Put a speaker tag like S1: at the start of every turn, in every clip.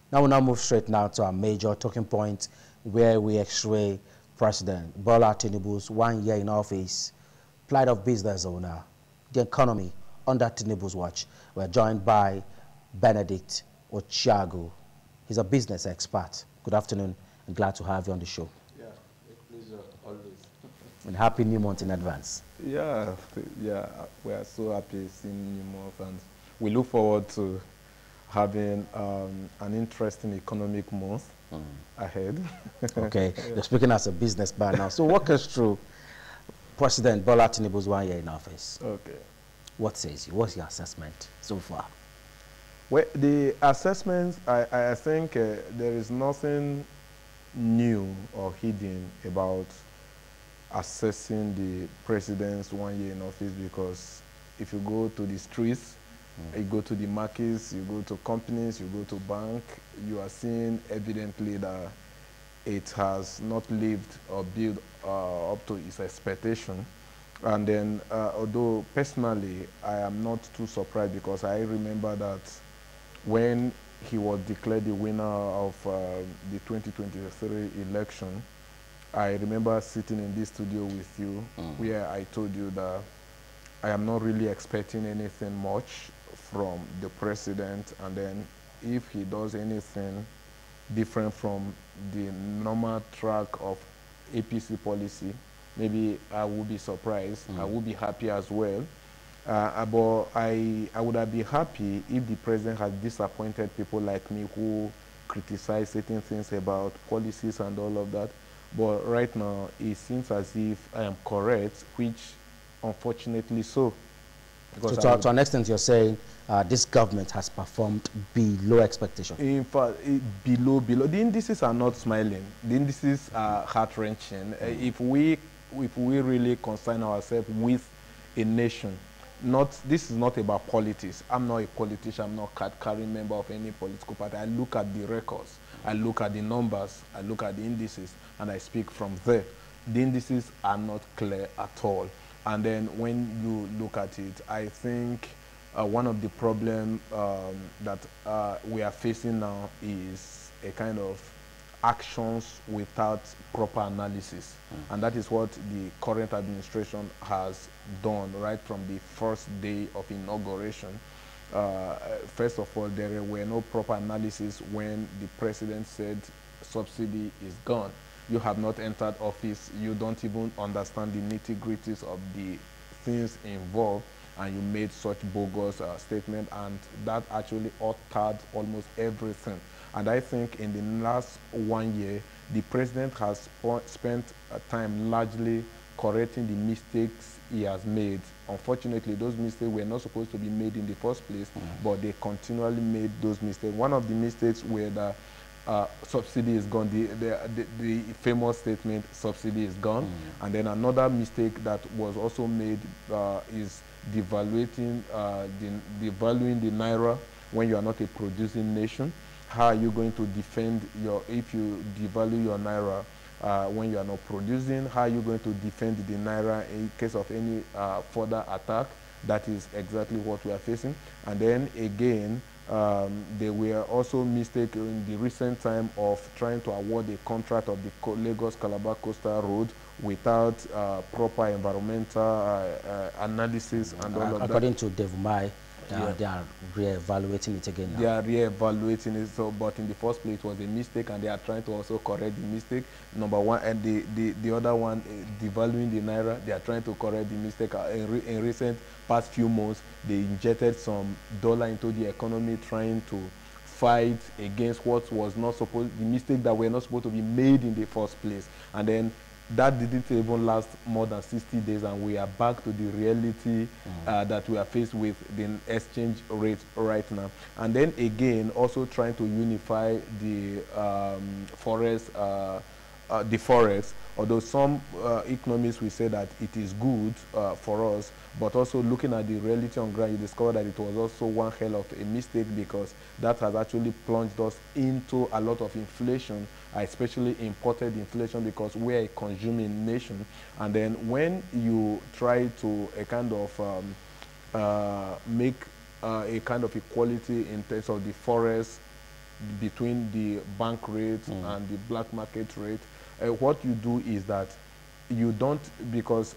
S1: Now we'll move straight now to our major talking point where we x-ray President Bola Tinubu's 1 year in office, plight of business owner, the economy under Tinubu's watch. We're joined by Benedict Ochiago. He's a business expert. Good afternoon and glad to have you on the show.
S2: Yeah, a pleasure, always.
S1: And happy new month in advance.
S2: Yeah, we are so happy seeing new month, and we look forward to having an interesting economic month ahead.
S1: Okay, you're speaking as a businessman now. So walk us through President Bola Tinubu's 1 year in office.
S2: Okay.
S1: What says you? What's your assessment so far?
S2: Well, the assessments, I think there is nothing new or hidden about assessing the president's 1 year in office, because if you go to the streets, you go to the markets, you go to companies, you go to bank, you are seeing evidently that it has not lived or built up to its expectation. And then, although personally, I am not too surprised, because I remember that when he was declared the winner of the 2023 election, I remember sitting in this studio with you, where I told you that I am not really expecting anything much from the president, and then if he does anything different from the normal track of APC policy, maybe I would be surprised. I would be happy as well. But I would have been happy if the president had disappointed people like me who criticize certain things about policies and all of that. But right now, it seems as if I am correct, which unfortunately so.
S1: So to an extent, you're saying this government has performed below expectation.
S2: In fact, below. The indices are not smiling. The indices are heart-wrenching. If we really concern ourselves with a nation, this is not about politics. I'm not a politician. I'm not a card-carrying member of any political party. I look at the records. I look at the numbers. I look at the indices, and I speak from there. The indices are not clear at all. And then when you look at it, I think one of the problems that we are facing now is a kind of actions without proper analysis. And that is what the current administration has done right from the first day of inauguration. First of all, there were no proper analysis when the president said subsidy is gone. You have not entered office, you don't even understand the nitty-gritties of the things involved, and you made such bogus statement, and that actually altered almost everything. And I think in the last 1 year, the president has spent time largely correcting the mistakes he has made. Unfortunately, those mistakes were not supposed to be made in the first place, but they continually made those mistakes. One of the mistakes were that subsidy is gone, the famous statement, subsidy is gone. And then another mistake that was also made is devaluing the naira when you are not a producing nation. How are you going to defend if you devalue your naira when you are not producing? How are you going to defend the naira in case of any further attack? That is exactly what we are facing. And then again, there were also mistakes in the recent time of trying to award a contract of the Lagos-Calabar Coastal Road without proper environmental analysis and all of that.
S1: According to Devumai, they are re-evaluating it again now.
S2: They are re-evaluating it, but in the first place it was a mistake, and they are trying to also correct the mistake. Number one, and the other one, devaluing the naira, they are trying to correct the mistake. In recent past few months, they injected some dollar into the economy, trying to fight against what was not supposed, the mistake that were not supposed to be made in the first place. And then that didn't even last more than 60 days, and we are back to the reality that we are faced with the exchange rate right now. And then again, also trying to unify the forex, although some economists will say that it is good for us, but also looking at the reality on ground, you discover that it was also one hell of a mistake, because that has actually plunged us into a lot of inflation, especially imported inflation, because we're a consuming nation. And then when you try to make a kind of equality in terms of the forest between the bank rate and the black market rate. What you do is that you don't, because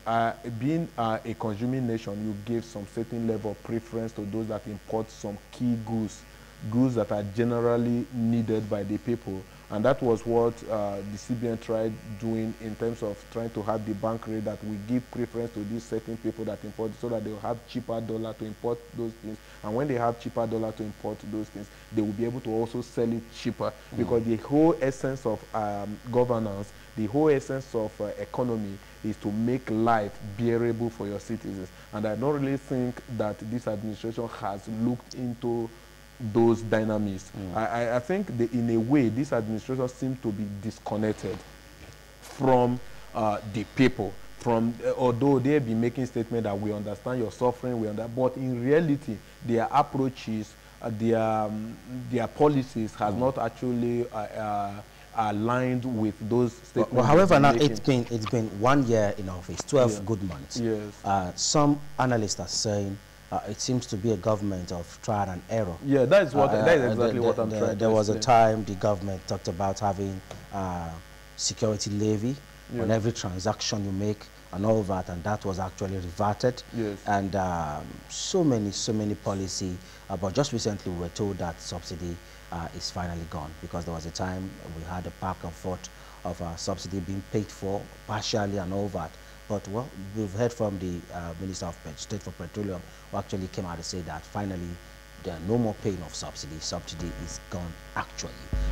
S2: being a consuming nation, you give some certain level of preference to those that import some key goods that are generally needed by the people. And that was what the CBN tried doing in terms of trying to have the bank rate that we give preference to these certain people that import, so that they will have cheaper dollar to import those things. And when they have cheaper dollar to import those things, they will be able to also sell it cheaper. Because the whole essence of governance, the whole essence of economy is to make life bearable for your citizens. And I don't really think that this administration has looked into those dynamics. I think in a way, this administration seems to be disconnected from the people. Although they have been making statements that we understand your suffering, but in reality, their approaches, their policies has not actually aligned with those statements.
S1: Well, however, now it's been 1 year in office, 12 good months.
S2: Yes.
S1: Some analysts are saying it seems to be a government of trial and error.
S2: Yeah, that is exactly what I'm trying to say.
S1: There was a time the government talked about having security levy on every transaction you make and all that, and that was actually reverted.
S2: Yes.
S1: And so many policy, but just recently we were told that subsidy is finally gone, because there was a time we had a back and forth of subsidy being paid for partially and all that. But well, we've heard from the Minister of State for Petroleum, who actually came out to say that finally there are no more paying of subsidy. Subsidy is gone actually.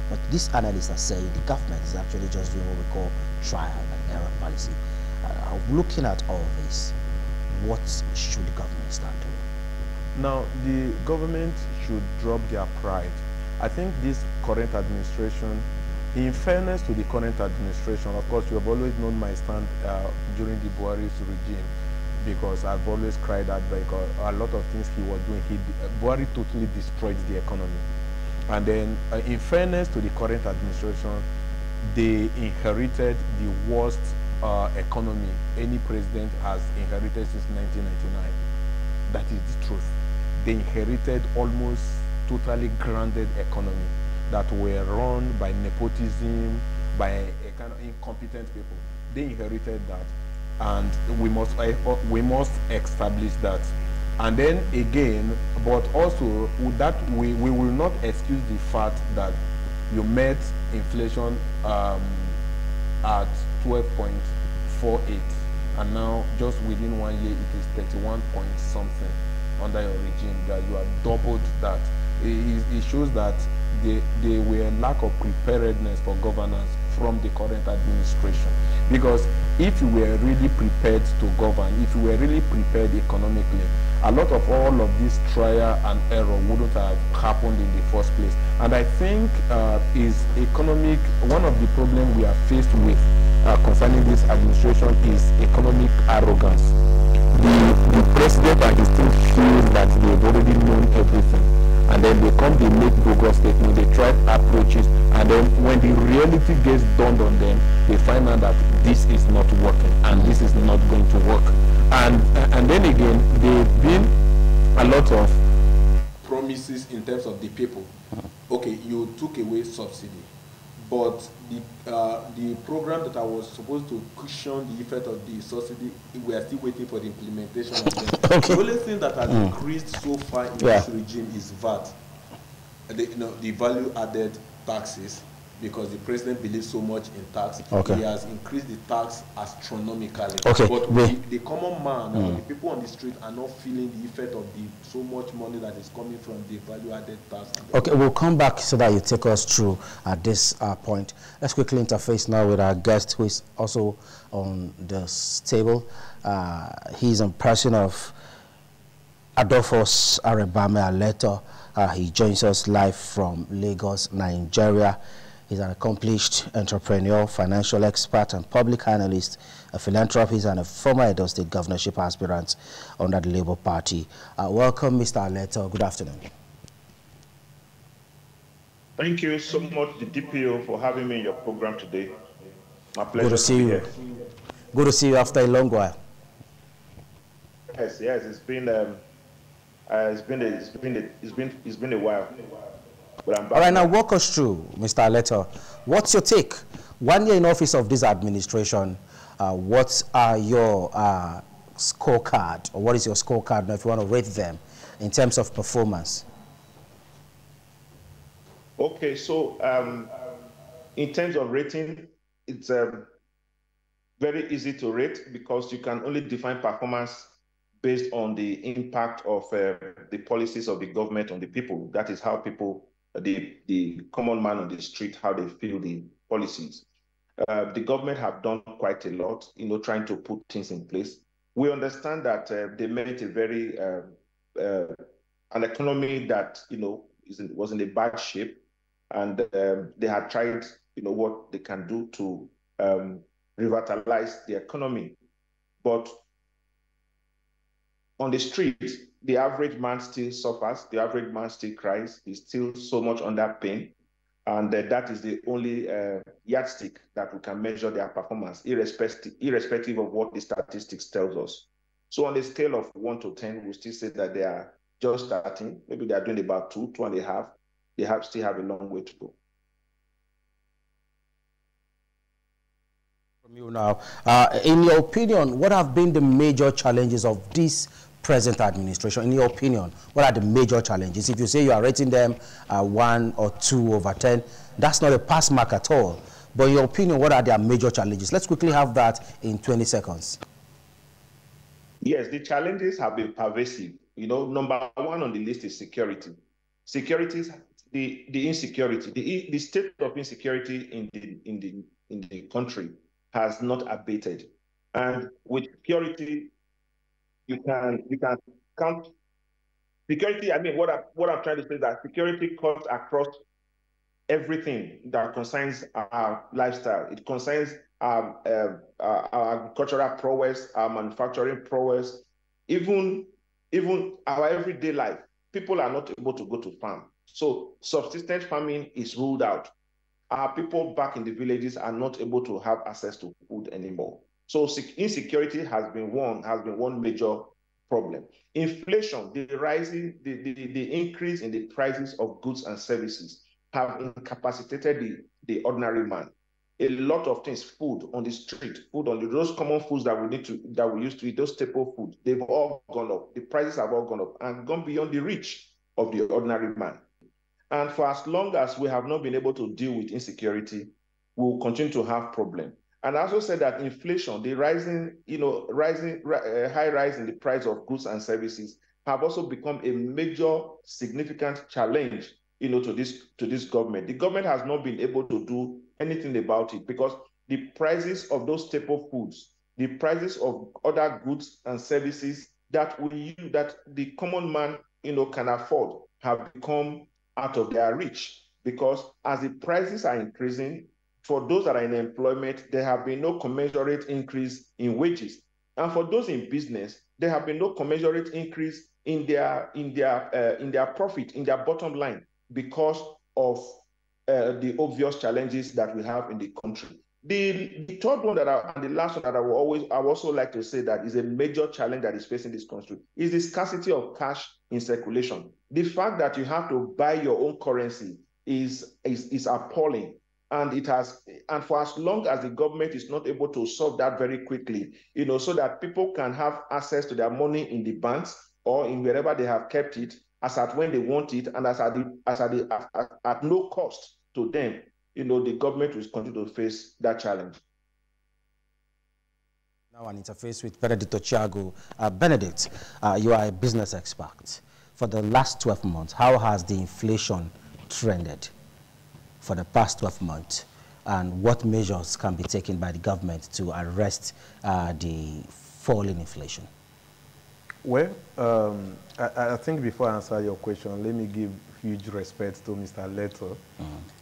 S1: But these analysts are saying the government is actually just doing what we call trial and error policy. Looking at all this, what should the government start doing?
S2: Now, the government should drop their pride. I think this current administration, in fairness to the current administration, of course, you have always known my stand during the Buhari's regime, because I've always cried out because a lot of things he was doing, Buhari totally destroyed the economy. And then, in fairness to the current administration, they inherited the worst economy any president has inherited since 1999. That is the truth. They inherited almost totally grounded economy that were run by nepotism, by a kind of incompetent people. They inherited that, and we must establish that. And then again, but also that we will not excuse the fact that you met inflation at 12.48, and now just within 1 year it is 31 point something under your regime, that you have doubled that. It shows that there were lack of preparedness for governance from the current administration. Because if you were really prepared to govern, if you were really prepared economically, a lot of all of this trial and error wouldn't have happened in the first place. And I think is economic, one of the problems we are faced with concerning this administration is economic arrogance. The president and his team feel that they've already known everything. And then they come, they make bogus statements, they try approaches, and then when the reality gets dawned on them, they find out that this is not working and this is not going to work. And then again, there've been a lot of promises in terms of the people. Okay, you took away subsidy, but the program that I was supposed to cushion the effect of the subsidy, we are still waiting for the implementation of them. Okay. The only thing that has increased so far in this regime is VAT, the value added taxes, because the president believes so much in tax. Okay. He has increased the tax astronomically. Okay. But the common man, or the people on the street, are not feeling the effect of the so much money that is coming from the value added tax.
S1: Okay, we'll come back so that you take us through at this point. Let's quickly interface now with our guest, who is also on this table. He's in person of Adolphus Arebame Aleto. He joins us live from Lagos, Nigeria. He's an accomplished entrepreneur, financial expert, and public analyst, a philanthropist, and a former Edo State governorship aspirant under the Labour Party. Welcome, Mr. Aleto. Good afternoon.
S3: Thank you so much, the DPO, for having me in your program today. My pleasure.
S1: Good to see you. Good to see you after a long while.
S3: Yes, it's been a while. But I'm back
S1: All right, now
S3: now.
S1: walk us through, Mr. Aleto. What's your take? 1 year in office of this administration, what are your scorecard, or what is your scorecard now if you want to rate them in terms of performance?
S3: Okay, so in terms of rating, it's very easy to rate because you can only define performance based on the impact of the policies of the government on the people. That is how people, the common man on the street, how they feel the policies. The government have done quite a lot, trying to put things in place. We understand that they made a very an economy that was in a bad shape, and they had tried, what they can do to revitalize the economy. But on the street, the average man still suffers, the average man still cries, he's still so much under pain. And that is the only yardstick that we can measure their performance, irrespective of what the statistics tells us. So on a scale of 1 to 10, we still say that they are just starting. Maybe they are doing about 2, 2.5. They still have a long way to go.
S1: From you now, in your opinion, what have been the major challenges of this present administration? In your opinion, what are the major challenges? If you say you are rating them 1 or 2 over 10, that's not a pass mark at all. But in your opinion, what are their major challenges? Let's quickly have that in 20 seconds.
S3: Yes, the challenges have been pervasive. Number 1 on the list is security. Security, the insecurity, the state of insecurity in the country has not abated. And with security, you can count security. I mean, what I'm trying to say is that security cuts across everything that concerns our lifestyle. It concerns our agricultural prowess, our manufacturing prowess, even our everyday life. People are not able to go to farm. So subsistence farming is ruled out. Our people back in the villages are not able to have access to food anymore. So insecurity has been one major problem. Inflation, the increase in the prices of goods and services have incapacitated the ordinary man. A lot of things, food on the street, those common foods that we used to eat, those staple foods, they've all gone up. The prices have all gone up and gone beyond the reach of the ordinary man. And for as long as we have not been able to deal with insecurity, we will continue to have problems. And I also said that inflation, the high rise in the price of goods and services have also become a major significant challenge, to this government. The government has not been able to do anything about it because the prices of those staple foods, the prices of other goods and services that the common man, can afford have become out of their reach, because as the prices are increasing, for those that are in employment, there have been no commensurate increase in wages. And for those in business, there have been no commensurate increase in their profit, in their bottom line, because of the obvious challenges that we have in the country. The third one and the last one that I would also like to say that is a major challenge that is facing this country is the scarcity of cash in circulation. The fact that you have to buy your own currency is appalling. And for as long as the government is not able to solve that very quickly, so that people can have access to their money in the banks or in wherever they have kept it, as at when they want it, and at no cost to them, the government will continue to face that challenge.
S1: Now an interface with Benedict Ochiago. Benedict, you are a business expert. For the last 12 months, how has the inflation trended for the past 12 months? And what measures can be taken by the government to arrest the falling inflation?
S2: Well, I think before I answer your question, let me give huge respect to Mr. Leto.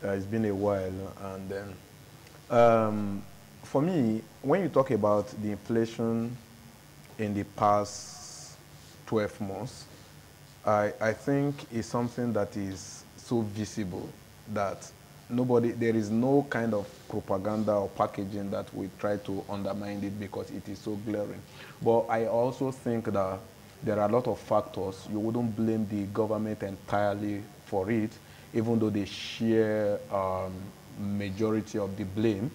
S2: It's been a while. And then, for me, when you talk about the inflation in the past 12 months, I think it's something that is so visible that there is no kind of propaganda or packaging that we try to undermine it because it is so glaring. But I also think that there are a lot of factors. You wouldn't blame the government entirely for it. even though they share majority of the blame,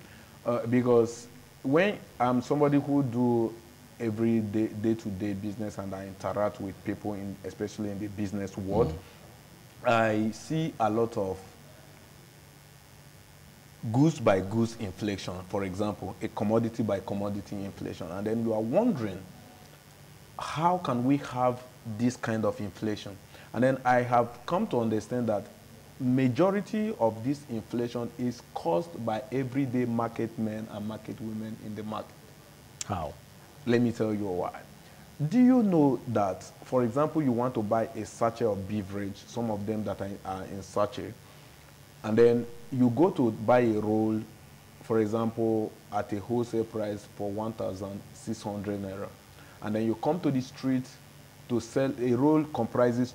S2: because when I'm somebody who do every day-to-day business and I interact with people, especially in the business world, I see a lot of goods by goods inflation, for example, a commodity by commodity inflation. And then you are wondering, how can we have this kind of inflation? And then I have come to understand that majority of this inflation is caused by everyday market men and market women in the market.
S1: How?
S2: Let me tell you why. Do you know that, for example, you want to buy a sachet of beverage, some of them that are in sachet, and then you go to buy a roll, for example, at a wholesale price for 1,600 naira. And then you come to the street to sell, a roll comprises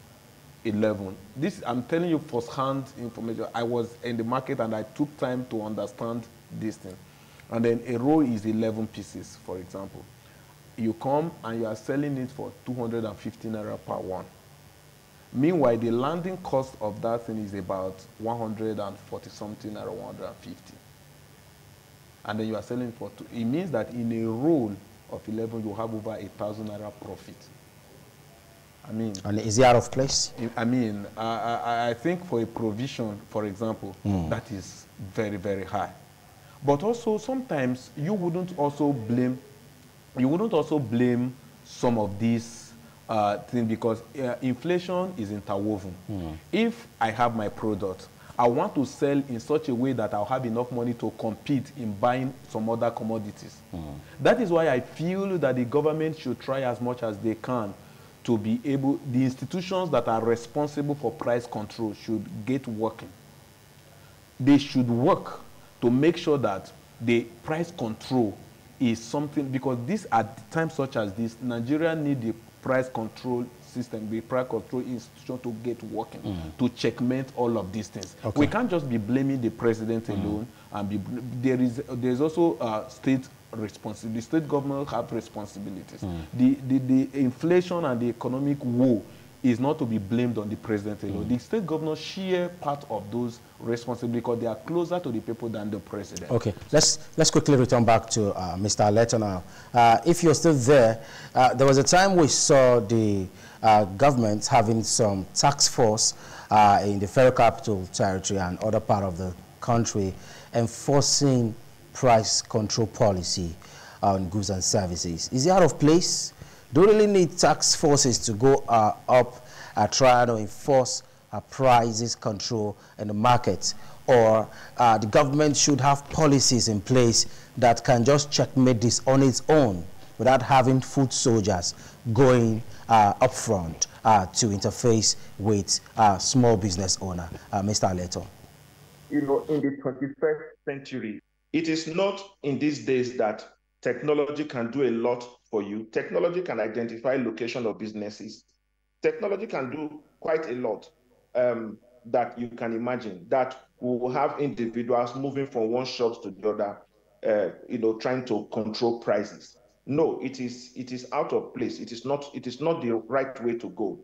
S2: 11. This, I'm telling you first-hand information. I was in the market and I took time to understand this thing. And then a roll is 11 pieces, for example. You come and you are selling it for 250 naira per one. Meanwhile, the landing cost of that thing is about 140 something naira, 150. And then you are selling for two. It means that in a roll of 11, you have over 1,000 naira profit. I mean,
S1: and is it out of place?
S2: I mean, I think for a provision, for example, that is very, very high. But also sometimes you wouldn't also blame some of these things, because inflation is interwoven. If I have my product, I want to sell in such a way that I'll have enough money to compete in buying some other commodities. That is why I feel that the government should try as much as they can to be able, the institutions that are responsible for price control should get working. They should work to make sure that the price control is something, because this, at times such as this, Nigeria need the price control system, the price control institution to get working, to checkmate all of these things.
S1: Okay.
S2: We can't just be blaming the president alone, and there's also state responsibility. State government have responsibilities. The inflation and the economic woe is not to be blamed on the president alone. The state governors share part of those responsibilities because they are closer to the people than the president.
S1: Okay, let's quickly return back to Mr. Leto now. If you're still there, there was a time we saw the government having some task force in the Federal Capital Territory and other part of the country enforcing price control policy on goods and services. Is it out of place? Do we really need task forces to go up trying to enforce prices control in the market? Or the government should have policies in place that can just checkmate this on its own without having foot soldiers going up front to interface with small business owner? Mr. Leto.
S3: You know, in the 21st century, it is not in these days that technology can do a lot for you. Technology can identify location of businesses. Technology can do quite a lot that you can imagine, that we will have individuals moving from one shop to the other, you know, trying to control prices. No, it is out of place. It is not the right way to go.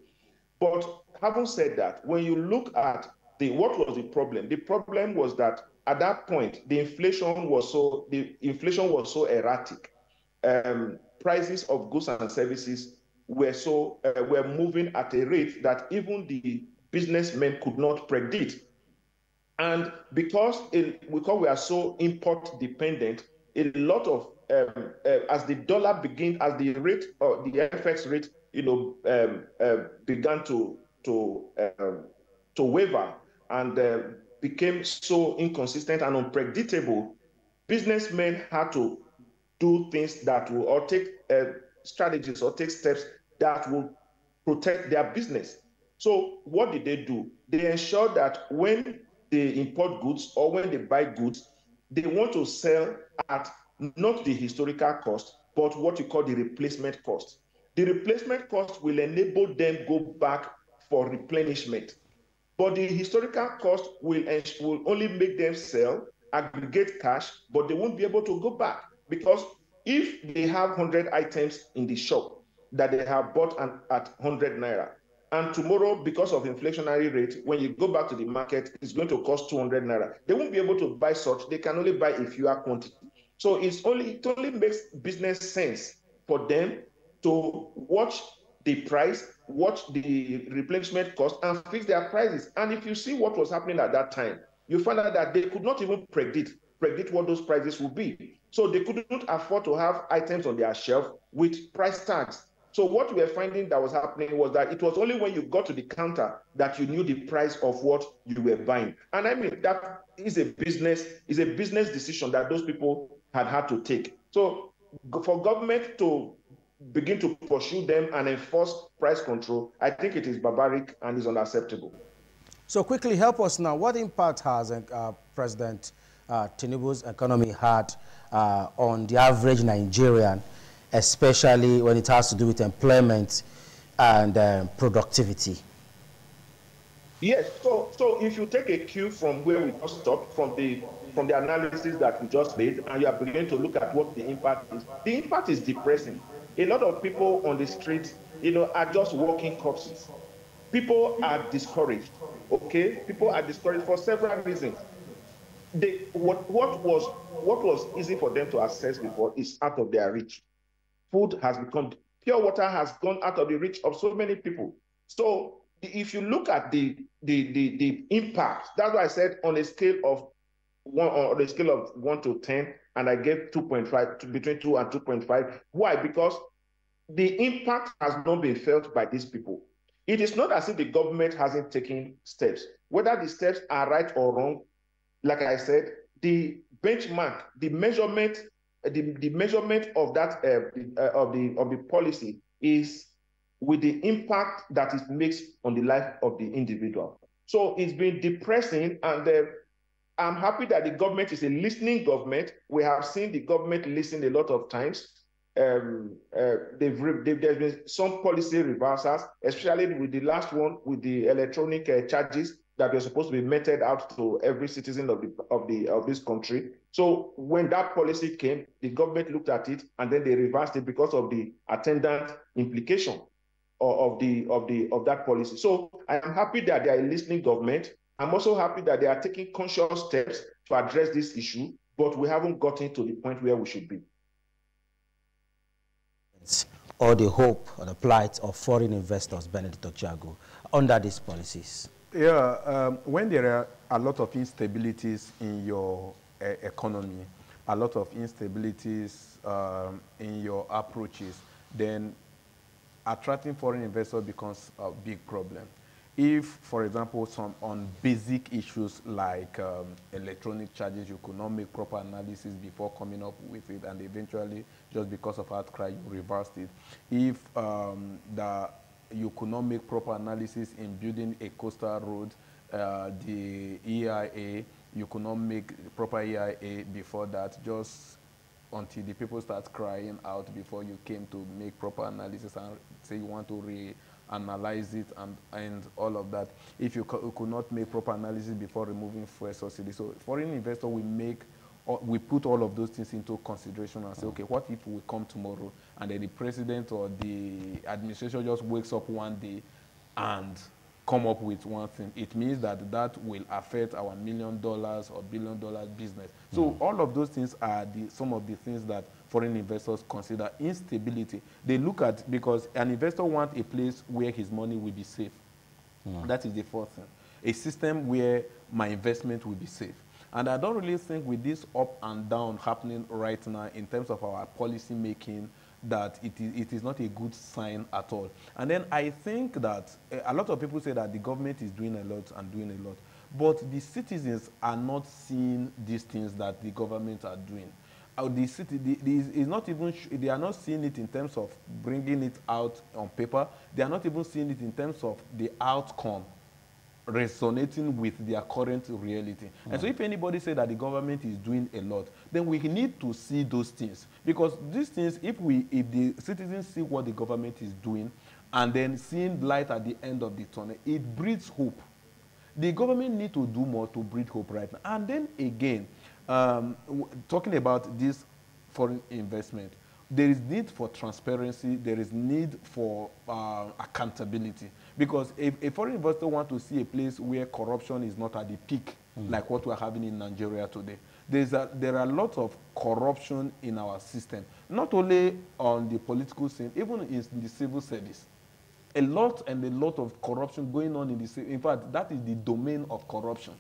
S3: But having said that, when you look at what was the problem? The problem was that at that point, the inflation was so erratic. Prices of goods and services were moving at a rate that even the businessmen could not predict. And because we are so import dependent, a lot of as the dollar began, as the rate or the FX rate, you know, began to waver and became so inconsistent and unpredictable, businessmen had to do things that will, or take strategies or take steps that will protect their business. So what did they do? They ensured that when they import goods or when they buy goods, they want to sell at not the historical cost, but what you call the replacement cost. The replacement cost will enable them go back for replenishment. But the historical cost will only make them sell, aggregate cash, but they won't be able to go back. Because if they have 100 items in the shop that they have bought at 100 naira, And tomorrow, because of inflationary rate, when you go back to the market, it's going to cost 200 naira. They won't be able to buy such. They can only buy a fewer quantity. So it only makes business sense for them to watch the price, watch the replacement cost, and fix their prices. And if you see what was happening at that time, you find out that they could not even predict what those prices would be. So they couldn't afford to have items on their shelf with price tags. So what we were finding that was happening was that it was only when you got to the counter that you knew the price of what you were buying. And I mean, that is a business decision that those people had to take. So for government to begin to pursue them and enforce price control, I think it is barbaric and is unacceptable.
S1: So quickly help us now. What impact has President TINUBU'S economy had on the average Nigerian, especially when it has to do with employment and productivity?
S3: Yes, so if you take a cue from where we just stopped, from the analysis that we just made, and you are beginning to look at what the impact is depressing. A lot of people on the street, are just walking corpses. People are discouraged, okay? People are discouraged for several reasons. What was easy for them to access before is out of their reach. Food has become, pure water has gone out of the reach of so many people. So if you look at the impact, that's why I said on a scale of 1 to 10, and I gave 2.5, between 2 and 2.5. Why? Because the impact has not been felt by these people. It is not as if the government hasn't taken steps. Whether the steps are right or wrong, like I said, the benchmark, the measurement of that of the policy is with the impact that it makes on the life of the individual. So it's been depressing, and I'm happy that the government is a listening government. We have seen the government listen a lot of times. There's been some policy reversals, especially with the last one with the electronic charges that were supposed to be meted out to every citizen of this country. So when that policy came, the government looked at it and then they reversed it because of the attendant implication of that policy. So I am happy that they are a listening government. I'm also happy that they are taking conscious steps to address this issue, but we haven't gotten to the point where we should be.
S1: Or the hope or the plight of foreign investors, Benedict Ochiago, under these policies?
S2: Yeah, when there are a lot of instabilities in your economy, a lot of instabilities in your approaches, then attracting foreign investors becomes a big problem. If, for example, on basic issues like electronic charges, you could not make proper analysis before coming up with it, and eventually, just because of outcry, you reversed it. If you could not make proper analysis in building a coastal road, the EIA, you could not make proper EIA before that, just until the people start crying out before you came to make proper analysis and say you want to reanalyze it and all of that. If you could not make proper analysis before removing fuel subsidy. So foreign investor we put all of those things into consideration and say, okay, what if we come tomorrow and then the president or the administration just wakes up one day and come up with one thing? It means that will affect our $1 million or $1 billion business. So all of those things are some of the things that foreign investors consider. Instability. They look at, because an investor wants a place where his money will be safe. That is the fourth thing. A system where my investment will be safe. And I don't really think with this up and down happening right now in terms of our policy making, that it is not a good sign at all. And then I think that a lot of people say that the government is doing a lot and doing a lot, but the citizens are not seeing these things that the government are doing. They are not seeing it in terms of bringing it out on paper. They are not even seeing it in terms of the outcome resonating with their current reality. And so if anybody say that the government is doing a lot, then we need to see those things. Because these things, if the citizens see what the government is doing and then seeing light at the end of the tunnel, it breeds hope. The government need to do more to breed hope right now. And then again, talking about this foreign investment, there is need for transparency, there is need for accountability. Because if a foreign investor wants to see a place where corruption is not at the peak, like what we're having in Nigeria today, there are lots of corruption in our system, not only on the political scene, even in the civil service. A lot of corruption going on in the civil. In fact, that is the domain of corruption.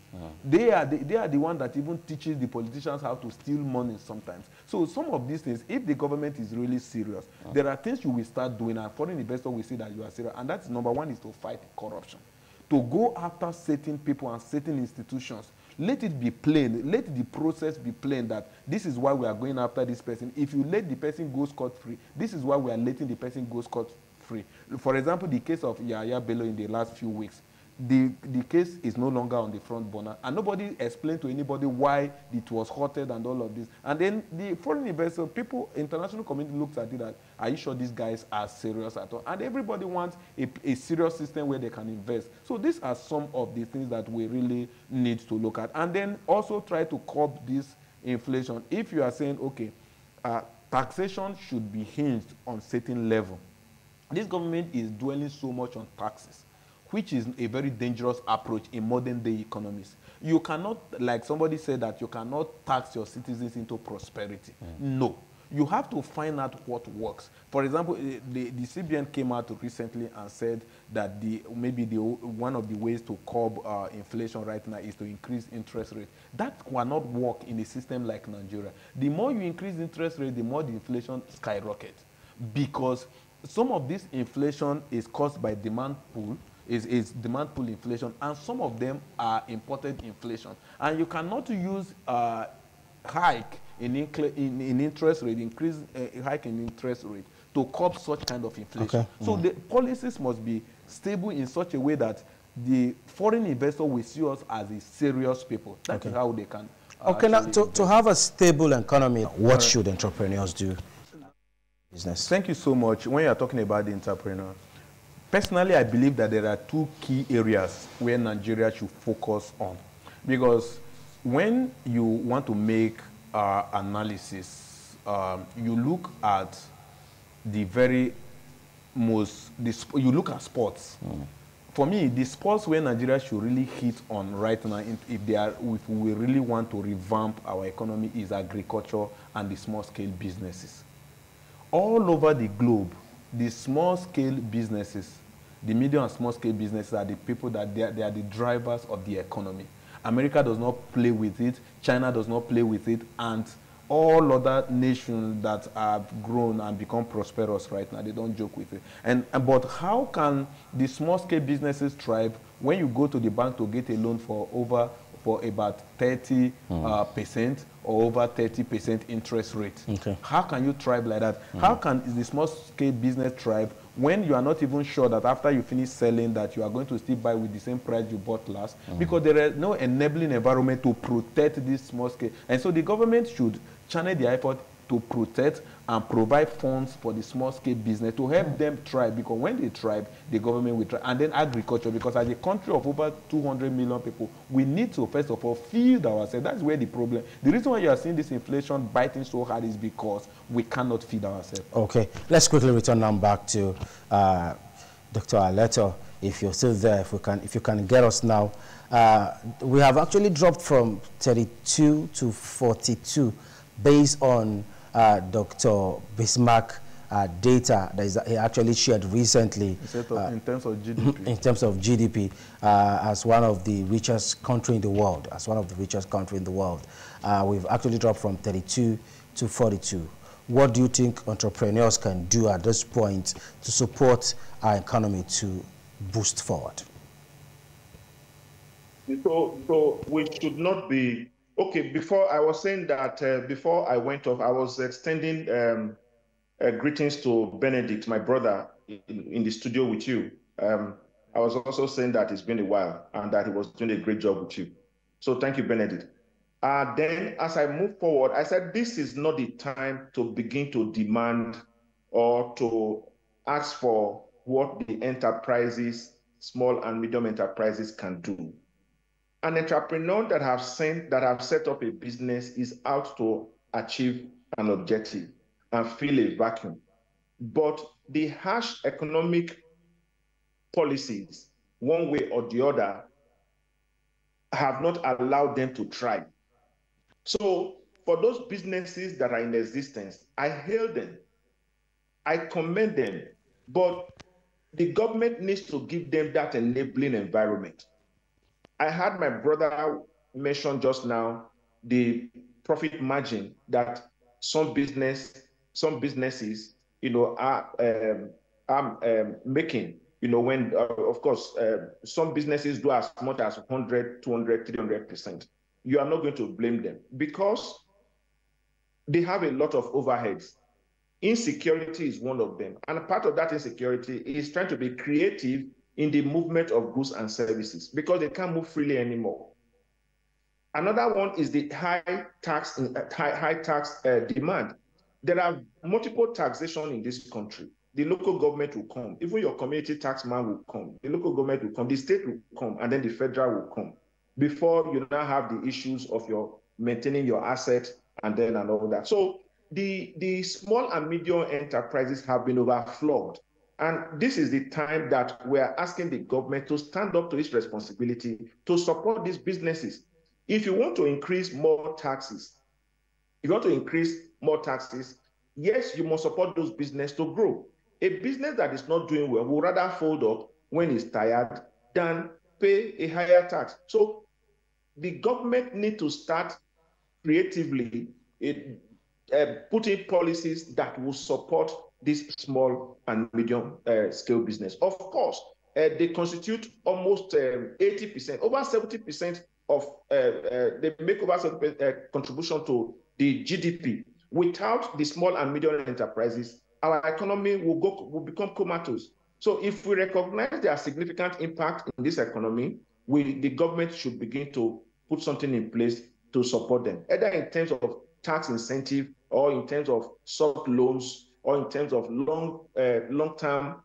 S2: They are the one that even teaches the politicians how to steal money sometimes. So some of these things, if the government is really serious, there are things you will start doing, and foreign investor will see that you are serious. And that's number one, is to fight corruption. To go after certain people and certain institutions. Let it be plain. Let the process be plain that this is why we are going after this person. If you let the person go scot-free, this is why we are letting the person go scot-free. For example, the case of Yahya Bello in the last few weeks, the case is no longer on the front burner, and nobody explained to anybody why it was halted and all of this. And then the foreign investor, people, international community looks at it that, are you sure these guys are serious at all? And everybody wants a serious system where they can invest. So these are some of the things that we really need to look at. And then also try to curb this inflation. If you are saying, okay, taxation should be hinged on certain level, this government is dwelling so much on taxes, which is a very dangerous approach in modern day economies. You cannot, like somebody said, that you cannot tax your citizens into prosperity. No. You have to find out what works. For example, the CBN came out recently and said that one of the ways to curb inflation right now is to increase interest rate. That cannot work in a system like Nigeria. The more you increase interest rate, the more the inflation skyrockets. Because some of this inflation is caused by demand pool, is demand pool inflation, and some of them are imported inflation. And you cannot use hike in interest rate, increase hike in interest rate to curb such kind of inflation. Okay. So the policies must be stable in such a way that the foreign investor will see us as a serious people. That's how they can.
S1: Okay, now to have a stable economy, what should entrepreneurs do? Business.
S2: Thank you so much. When you are talking about the entrepreneur, personally, I believe that there are two key areas where Nigeria should focus on. Because when you want to make analysis, you look at the very most, you look at sports. For me, the sports where Nigeria should really hit on right now, if we really want to revamp our economy, is agriculture and the small-scale businesses. All over the globe, the small-scale businesses, the medium and small-scale businesses are the people that they are the drivers of the economy. America does not play with it, China does not play with it, and all other nations that have grown and become prosperous right now, they don't joke with it. But how can the small-scale businesses thrive when you go to the bank to get a loan for about 30% or over 30% interest rate? Okay. How can you thrive like that? How can the small-scale business thrive when you are not even sure that after you finish selling that you are going to still buy with the same price you bought last? Because there is no enabling environment to protect this small scale. And so the government should channel the effort to protect and provide funds for the small scale business to help them thrive, because when they thrive, the government will thrive. And then agriculture, because as a country of over 200 million people, we need to first of all feed ourselves. That's where the problem. The reason why you are seeing this inflation biting so hard is because we cannot feed ourselves.
S1: Okay, let's quickly return now back to Dr. Aleto. If you're still there, if you can get us now. We have actually dropped from 32 to 42 based on Dr. Bismarck data that he actually shared recently.
S2: In terms of GDP.
S1: In terms of GDP, as one of the richest country in the world, we've actually dropped from 32 to 42. What do you think entrepreneurs can do at this point to support our economy to boost forward?
S3: So we should not be, okay, before I was saying that, before I went off, I was extending greetings to Benedict, my brother, in the studio with you. I was also saying that it's been a while and that he was doing a great job with you. So thank you, Benedict. Then as I move forward, I said, this is not the time to begin to demand or to ask for what the enterprises, small and medium enterprises can do. An entrepreneur that have set up a business is out to achieve an objective and fill a vacuum. But the harsh economic policies, one way or the other, have not allowed them to thrive. So for those businesses that are in existence, I hail them, I commend them, but the government needs to give them that enabling environment. I had my brother mention just now the profit margin that some businesses, are making. When of course some businesses do as much as 100, 200, 300%. You are not going to blame them because they have a lot of overheads. Insecurity is one of them. And part of that insecurity is trying to be creative in the movement of goods and services because they can't move freely anymore. Another one is the high tax demand. There are multiple taxation in this country. The local government will come. Even your community tax man will come. The local government will come. The state will come. And then the federal will come. Before you now have the issues of your maintaining your assets and all that. So the small and medium enterprises have been overflowed. And this is the time that we are asking the government to stand up to its responsibility to support these businesses. If you want to increase more taxes, yes, you must support those businesses to grow. A business that is not doing well will rather fold up when it's tired than pay a higher tax. So the government need to start creatively putting policies that will support this small and medium scale business. Of course, they constitute almost 80%, over 70% of, they make over 70% contribution to the GDP. Without the small and medium enterprises, our economy will become comatose. So if we recognize their significant impact in this economy, the government should begin to put something in place to support them, either in terms of tax incentive or in terms of soft loans or in terms of long-term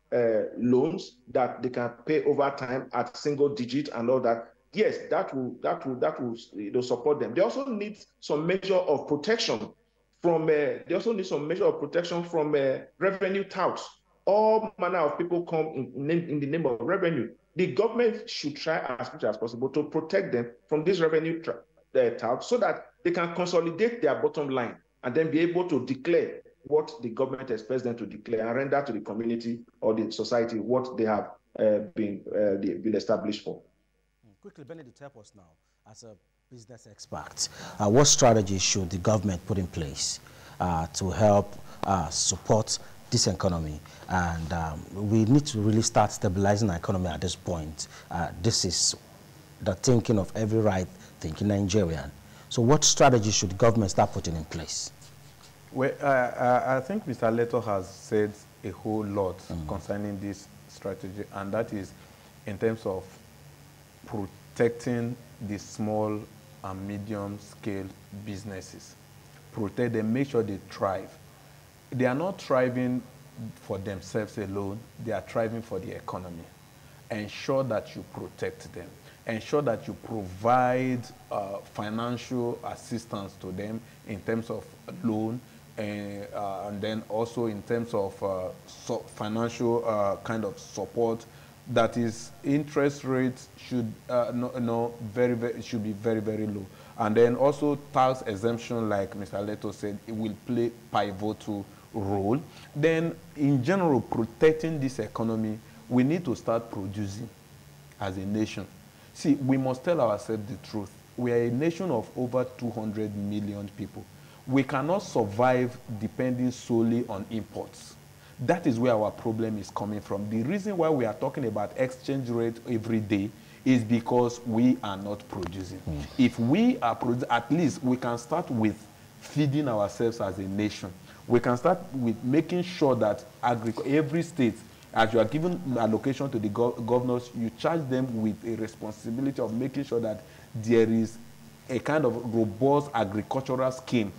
S3: loans that they can pay over time at single digit and all that. Yes, that will support them. They also need some measure of protection from revenue touts. All manner of people come in the name of revenue. The government should try as much as possible to protect them from this revenue touts so that they can consolidate their bottom line and then be able to declare what the government expects them to declare and render to the community or the society what they have been established for.
S1: Quickly, Benedict, help us now as a business expert. What strategies should the government put in place to help support this economy? And we need to really start stabilizing our economy at this point. This is the thinking of every right-thinking Nigerian. So what strategies should the government start putting in place?
S2: Well, I think Mr. Leto has said a whole lot concerning this strategy, and that is in terms of protecting the small and medium-scale businesses. Protect them, make sure they thrive. They are not thriving for themselves alone, they are thriving for the economy. Ensure that you protect them. Ensure that you provide financial assistance to them in terms of loan, and then also in terms of financial kind of support. That is, interest rates should should be very, very low. And then also tax exemption, like Mr. Leto said, it will play pivotal role. Then in general, protecting this economy, we need to start producing as a nation. See, we must tell ourselves the truth. We are a nation of over 200 million people. We cannot survive depending solely on imports. That is where our problem is coming from. The reason why we are talking about exchange rate every day is because we are not producing. If we are producing, at least we can start with feeding ourselves as a nation. We can start with making sure that every state, as you are giving allocation to the governors, you charge them with a responsibility of making sure that there is a kind of robust agricultural scheme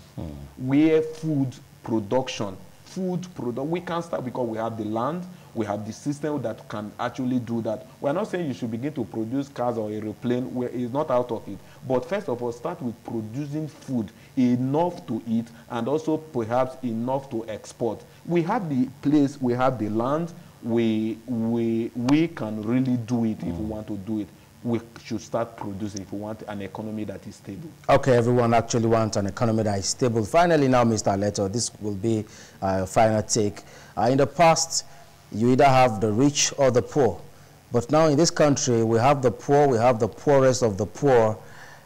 S2: where we can start, because we have the land, we have the system that can actually do that. We're not saying you should begin to produce cars or aeroplane, where it's not out of it. But first of all, start with producing food, enough to eat, and also perhaps enough to export. We have the place, we have the land, we can really do it if we want to do it. We should start producing if we want an economy that is stable. Okay,
S1: everyone actually wants an economy that is stable. Finally now, Mr. Leto, this will be a final take. In the past, you either have the rich or the poor. But now in this country, we have the poor, we have the poorest of the poor,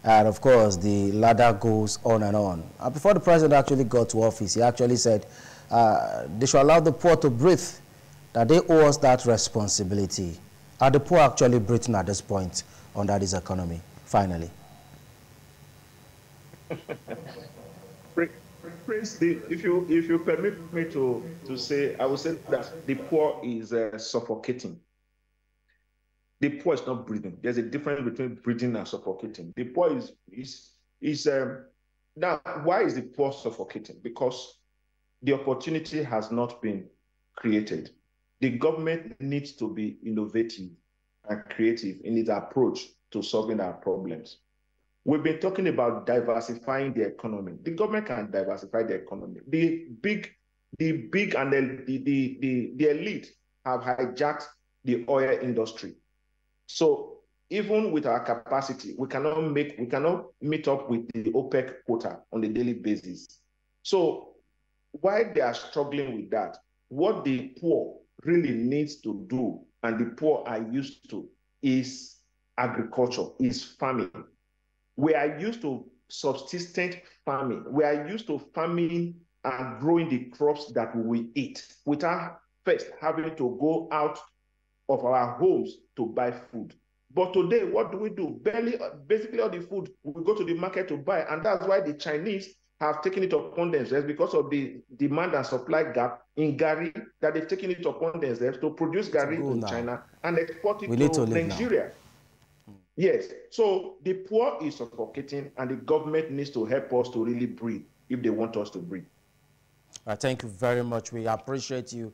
S1: and of course, the ladder goes on and on. Before the president actually got to office, he actually said they should allow the poor to breathe, that they owe us that responsibility. Are the poor actually breathing at this point under this economy, finally?
S3: Prince, if you permit me to say, I would say that the poor is suffocating. The poor is not breathing. There's a difference between breathing and suffocating. The poor is now, why is the poor suffocating? Because the opportunity has not been created. The government needs to be innovative and creative in its approach to solving our problems. We've been talking about diversifying the economy. The government can diversify the economy. The big and the elite have hijacked the oil industry. So even with our capacity, we cannot meet up with the OPEC quota on a daily basis. So while they are struggling with that, what the poor really needs to do, and the poor are used to, is agriculture, is farming. We are used to subsistence farming. We are used to farming and growing the crops that we eat without first having to go out of our homes to buy food. But today, what do? Basically all the food we go to the market to buy, and that's why the Chinese have taken it upon themselves, because of the demand and supply gap in Gary, that they've taken it upon themselves to produce Gary to China and export it to Nigeria. Yes, so the poor is suffocating, and the government needs to help us to really breathe if they want us to breathe.
S1: Thank you very much. We appreciate you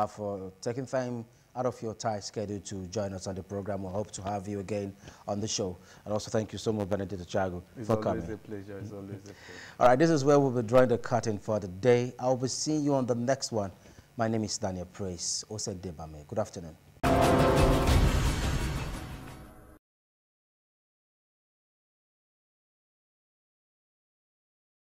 S1: for taking time out of your tight schedule to join us on the program. We hope to have you again on the show. And also thank you so much, Benedict Chago, for coming.
S2: It's always a pleasure. It's always a pleasure.
S1: All right, this is where we'll be drawing the curtain for the day. I'll be seeing you on the next one. My name is Daniel Praise. Ose Debame. Good afternoon.